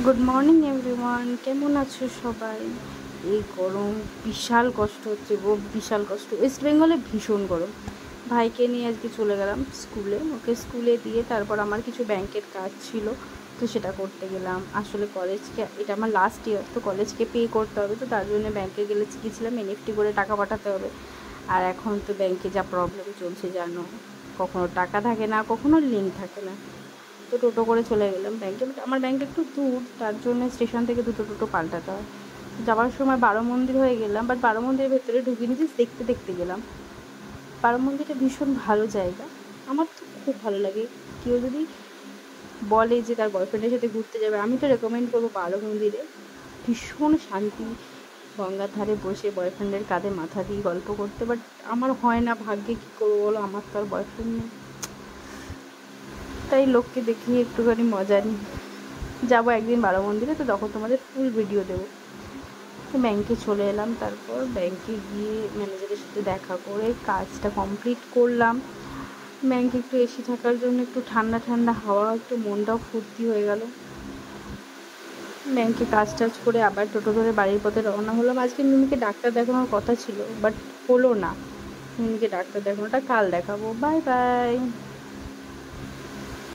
Good morning everyone, কেমন আছো সবাই? এই গরম বিশাল কষ্ট হচ্ছে গো, বিশাল কষ্ট। ওয়েস্ট বেঙ্গলে ভীষণ গরম। ভাইকে নিয়ে আজকে চলে গেলাম স্কুলে, ওকে স্কুলে দিয়ে তারপর আমার কিছু ব্যাংকের কাজ ছিল, তো সেটা করতে গেলাম। আসলে কলেজকে, এটা আমার লাস্ট ইয়ার, তো কলেজকে পে করতে হবে, তো তার জন্য ব্যাংকে গিয়েছিলাম। এনএফটি করে টাকা পাঠাতে হবে। আর এখন তো ব্যাংকে যা প্রবলেম চলছে জানো, কখনো টাকা থাকে না, কখনো লিঙ্ক থাকে না। তো টোটো করে চলে গেলাম ব্যাংকে, বাট আমার ব্যাংকটা একটু দূর, তার জন্য স্টেশন থেকে দুটো টোটো পাল্টাতে হয়। যাওয়ার সময় বারো মন্দির হয়ে গেলাম, বাট বারো মন্দিরের ভেতরে ঢুকিনি, জাস্ট দেখতে দেখতে গেলাম। বারো মন্দিরটা ভীষণ ভালো জায়গা, আমার তো খুব ভালো লাগে। কেউ যদি বলে যে তার বয়ফ্রেন্ডের সাথে ঘুরতে যাবে, আমি তো রেকমেন্ড করবো বারো মন্দিরে। ভীষণ শান্তি, গঙ্গার ধারে বসে বয়ফ্রেন্ডের কাঁধে মাথা দিয়ে গল্প করতে। বাট আমার হয় না, ভাগ্যে কী করবো বলো, আমার তো আর বয়ফ্রেন্ড নেই, তাই লোককে দেখিয়ে একটুখানি মজা নিই। যাবো একদিন বারো মন্দিরে, তো তখন তোমাদের ফুল ভিডিও দেবো। তো ব্যাংকে চলে এলাম, তারপর ব্যাংকে গিয়ে ম্যানেজারের সাথে দেখা করে কাজটা কমপ্লিট করলাম। ব্যাংকে একটু এসি থাকার জন্য একটু ঠান্ডা ঠান্ডা হাওয়া, একটু মনটাও ফুর্তি হয়ে গেল। ব্যাংকে কাজ টাজ করে আবার টোটো ধরে বাড়ির পথে রওনা হলাম। আজকে মিমিকে ডাক্তার দেখানোর কথা ছিল, বাট হলো না। মিমিকে ডাক্তার দেখানোটা কাল দেখাবো। Bye bye.